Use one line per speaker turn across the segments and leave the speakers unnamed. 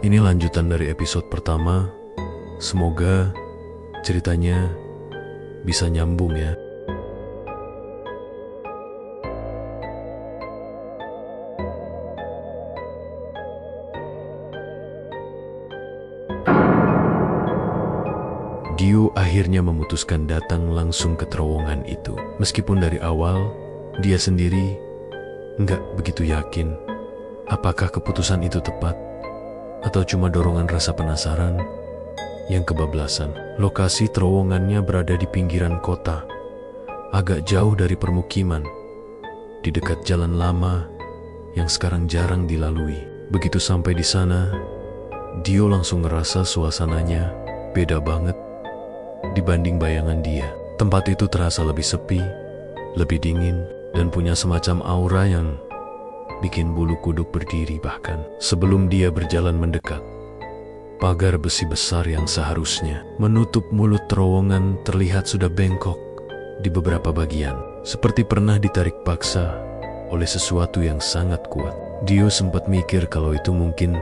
Ini lanjutan dari episode pertama. Semoga ceritanya bisa nyambung ya. Dio akhirnya memutuskan datang langsung ke terowongan itu. Meskipun dari awal dia sendiri nggak begitu yakin apakah keputusan itu tepat atau cuma dorongan rasa penasaran yang kebablasan. Lokasi terowongannya berada di pinggiran kota, agak jauh dari permukiman, di dekat jalan lama yang sekarang jarang dilalui. Begitu sampai di sana, Dio langsung ngerasa suasananya beda banget dibanding bayangan dia. Tempat itu terasa lebih sepi, lebih dingin, dan punya semacam aura yang bikin bulu kuduk berdiri. Bahkan sebelum dia berjalan mendekat, pagar besi besar yang seharusnya menutup mulut terowongan terlihat sudah bengkok di beberapa bagian, seperti pernah ditarik paksa oleh sesuatu yang sangat kuat. Dio sempat mikir kalau itu mungkin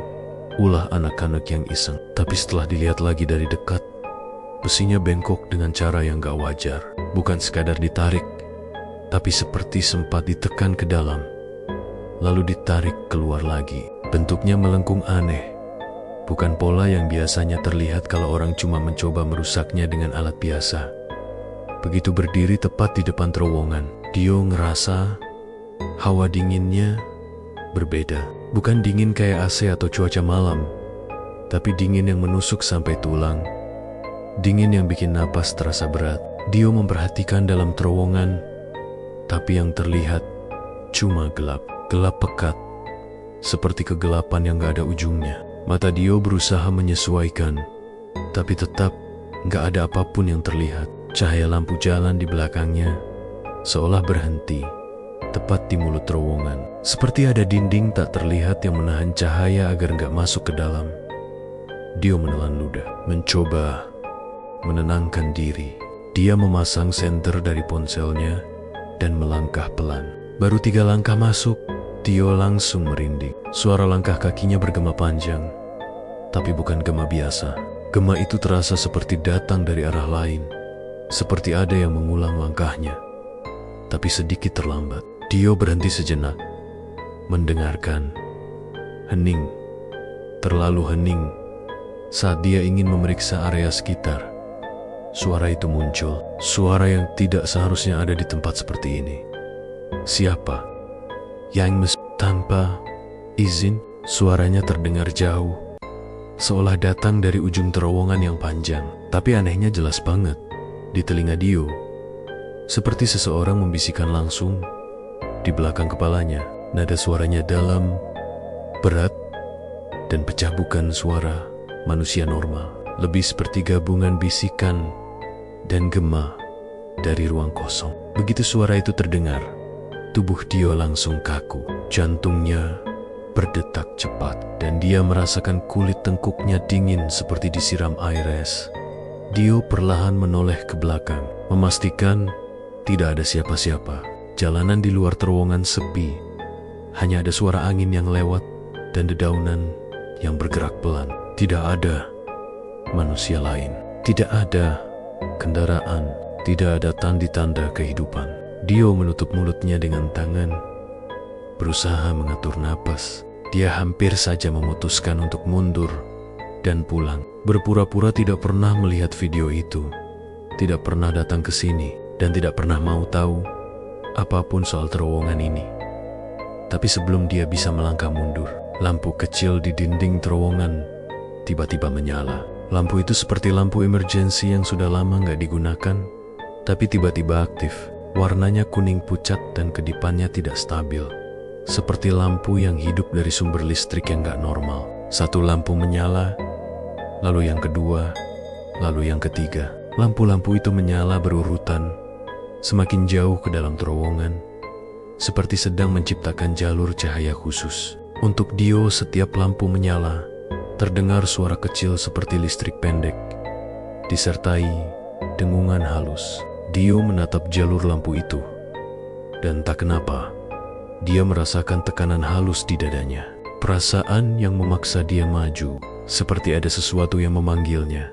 ulah anak-anak yang iseng, tapi setelah dilihat lagi dari dekat, besinya bengkok dengan cara yang gak wajar. Bukan sekadar ditarik, tapi seperti sempat ditekan ke dalam, lalu ditarik keluar lagi. Bentuknya melengkung aneh, bukan pola yang biasanya terlihat kalau orang cuma mencoba merusaknya dengan alat biasa. Begitu berdiri tepat di depan terowongan, Dio ngerasa hawa dinginnya berbeda. Bukan dingin kayak AC atau cuaca malam, tapi dingin yang menusuk sampai tulang. Dingin yang bikin napas terasa berat. Dio memperhatikan dalam terowongan, tapi yang terlihat cuma gelap. Gelap pekat, seperti kegelapan yang gak ada ujungnya. Mata Dio berusaha menyesuaikan, tapi tetap gak ada apapun yang terlihat. Cahaya lampu jalan di belakangnya seolah berhenti tepat di mulut terowongan. Seperti ada dinding tak terlihat yang menahan cahaya agar gak masuk ke dalam. Dio menelan ludah, mencoba menenangkan diri. Dia memasang senter dari ponselnya dan melangkah pelan. Baru 3 langkah masuk, Dio langsung merinding. Suara langkah kakinya bergema panjang, tapi bukan gema biasa. Gema itu terasa seperti datang dari arah lain, seperti ada yang mengulang langkahnya, tapi sedikit terlambat. Dio berhenti sejenak, mendengarkan. Hening, terlalu hening. Saat dia ingin memeriksa area sekitar, suara itu muncul. Suara yang tidak seharusnya ada di tempat seperti ini. Siapa yang tanpa izin? Suaranya terdengar jauh, seolah datang dari ujung terowongan yang panjang. Tapi anehnya jelas banget di telinga Dio, seperti seseorang membisikkan langsung di belakang kepalanya. Nada suaranya dalam, berat, dan pecah, bukan suara manusia normal. Lebih seperti gabungan bisikan dan gema dari ruang kosong. Begitu suara itu terdengar, tubuh Dio langsung kaku. Jantungnya berdetak cepat, dan dia merasakan kulit tengkuknya dingin seperti disiram air es. Dio perlahan menoleh ke belakang, memastikan tidak ada siapa-siapa. Jalanan di luar terowongan sepi, hanya ada suara angin yang lewat dan dedaunan yang bergerak pelan. Tidak ada manusia lain, tidak ada kendaraan, tidak ada tanda-tanda kehidupan. Dio menutup mulutnya dengan tangan, berusaha mengatur napas. Dia hampir saja memutuskan untuk mundur dan pulang. Berpura-pura tidak pernah melihat video itu, tidak pernah datang ke sini, dan tidak pernah mau tahu apapun soal terowongan ini. Tapi sebelum dia bisa melangkah mundur, lampu kecil di dinding terowongan tiba-tiba menyala. Lampu itu seperti lampu emergency yang sudah lama nggak digunakan, tapi tiba-tiba aktif. Warnanya kuning pucat dan kedipannya tidak stabil, seperti lampu yang hidup dari sumber listrik yang gak normal. Satu lampu menyala, lalu yang kedua, lalu yang ketiga. Lampu-lampu itu menyala berurutan, semakin jauh ke dalam terowongan, seperti sedang menciptakan jalur cahaya khusus. Untuk Dio, setiap lampu menyala, terdengar suara kecil seperti listrik pendek, disertai dengungan halus. Dio menatap jalur lampu itu, dan tak kenapa, dia merasakan tekanan halus di dadanya. Perasaan yang memaksa dia maju, seperti ada sesuatu yang memanggilnya,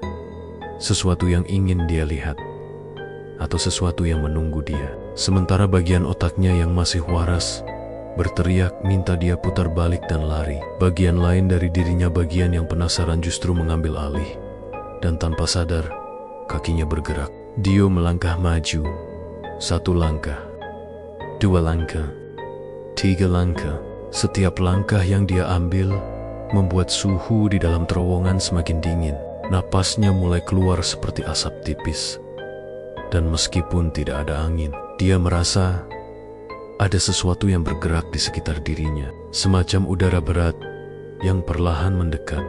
sesuatu yang ingin dia lihat, atau sesuatu yang menunggu dia. Sementara bagian otaknya yang masih waras berteriak minta dia putar balik dan lari. Bagian lain dari dirinya, bagian yang penasaran, justru mengambil alih. Dan tanpa sadar, kakinya bergerak. Dio melangkah maju. 1 langkah, 2 langkah, 3 langkah. Setiap langkah yang dia ambil membuat suhu di dalam terowongan semakin dingin. Napasnya mulai keluar seperti asap tipis. Dan meskipun tidak ada angin, dia merasa ada sesuatu yang bergerak di sekitar dirinya, semacam udara berat yang perlahan mendekat.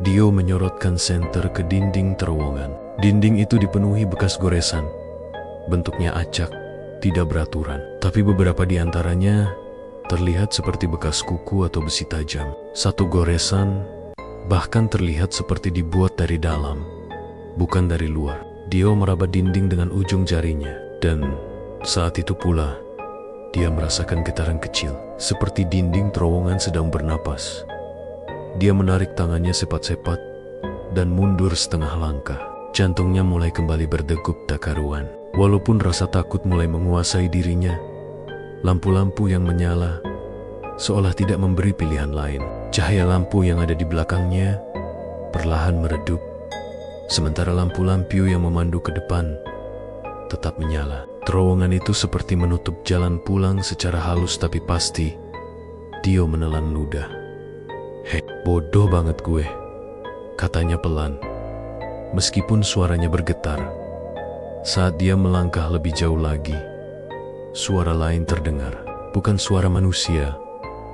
Dio menyorotkan senter ke dinding terowongan. Dinding itu dipenuhi bekas goresan. Bentuknya acak, tidak beraturan, tapi beberapa di antaranya terlihat seperti bekas kuku atau besi tajam. 1 goresan bahkan terlihat seperti dibuat dari dalam, bukan dari luar. Dio meraba dinding dengan ujung jarinya, dan saat itu pula dia merasakan getaran kecil, seperti dinding terowongan sedang bernapas. Dia menarik tangannya sepat-sepat dan mundur setengah langkah. Jantungnya mulai kembali berdegup tak karuan. Walaupun rasa takut mulai menguasai dirinya, lampu-lampu yang menyala seolah tidak memberi pilihan lain. Cahaya lampu yang ada di belakangnya perlahan meredup, sementara lampu-lampu yang memandu ke depan tetap menyala. Terowongan itu seperti menutup jalan pulang secara halus tapi pasti. Dio menelan ludah. "Hei, bodoh banget gue," katanya pelan, meskipun suaranya bergetar. Saat dia melangkah lebih jauh lagi, suara lain terdengar. Bukan suara manusia,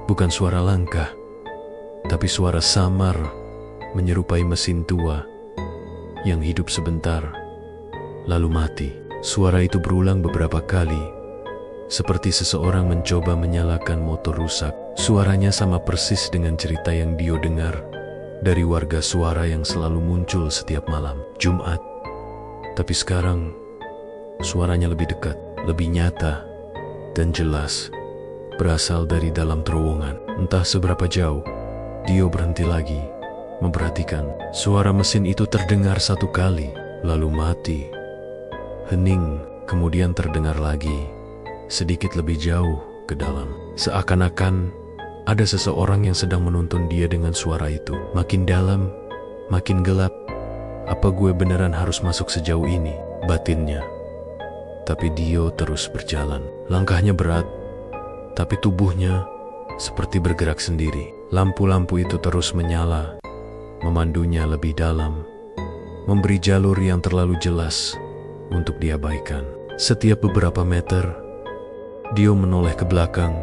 bukan suara langkah, tapi suara samar menyerupai mesin tua yang hidup sebentar lalu mati. Suara itu berulang beberapa kali, seperti seseorang mencoba menyalakan motor rusak. Suaranya sama persis dengan cerita yang Dio dengar dari warga suara yang selalu muncul setiap malam Jumat. Tapi sekarang, suaranya lebih dekat, lebih nyata, dan jelas berasal dari dalam terowongan. Entah seberapa jauh, Dio berhenti lagi, memperhatikan. Suara mesin itu terdengar 1 kali, lalu mati. Hening, kemudian terdengar lagi, sedikit lebih jauh ke dalam. Seakan-akan ada seseorang yang sedang menuntun dia dengan suara itu. Makin dalam, makin gelap. Apa gue beneran harus masuk sejauh ini? Batinnya. Tapi Dio terus berjalan. Langkahnya berat, tapi tubuhnya seperti bergerak sendiri. Lampu-lampu itu terus menyala, memandunya lebih dalam, memberi jalur yang terlalu jelas untuk diabaikan. Setiap beberapa meter, Dio menoleh ke belakang,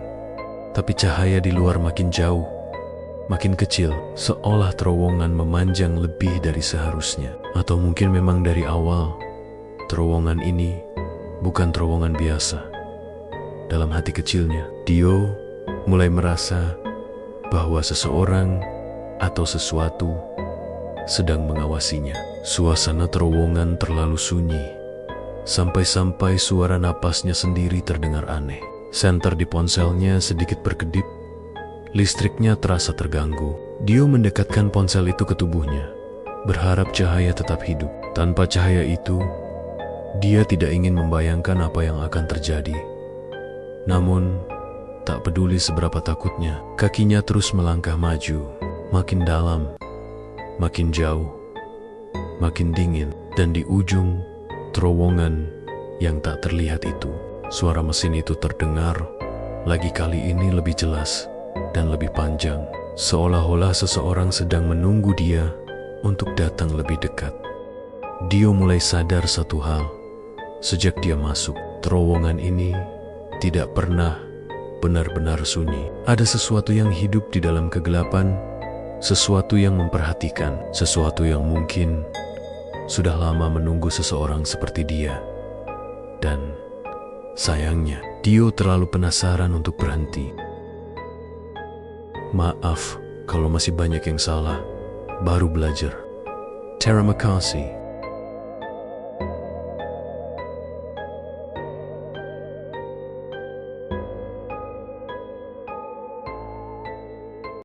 tapi cahaya di luar makin jauh, makin kecil, seolah terowongan memanjang lebih dari seharusnya. Atau mungkin memang dari awal, terowongan ini bukan terowongan biasa. Dalam hati kecilnya, Dio mulai merasa bahwa seseorang atau sesuatu sedang mengawasinya. Suasana terowongan terlalu sunyi, sampai-sampai suara napasnya sendiri terdengar aneh. Senter di ponselnya sedikit berkedip, listriknya terasa terganggu. Dio mendekatkan ponsel itu ke tubuhnya, berharap cahaya tetap hidup. Tanpa cahaya itu, dia tidak ingin membayangkan apa yang akan terjadi. Namun, tak peduli seberapa takutnya, kakinya terus melangkah maju, makin dalam, makin jauh, makin dingin, dan di ujung terowongan yang tak terlihat itu, suara mesin itu terdengar lagi, kali ini lebih jelas dan lebih panjang, seolah-olah seseorang sedang menunggu dia untuk datang lebih dekat. Dio mulai sadar satu hal. Sejak dia masuk, terowongan ini tidak pernah benar-benar sunyi. Ada sesuatu yang hidup di dalam kegelapan, sesuatu yang memperhatikan, sesuatu yang mungkin sudah lama menunggu seseorang seperti dia. Dan sayangnya, Dio terlalu penasaran untuk berhenti. Maaf kalau masih banyak yang salah, baru belajar. Terima kasih.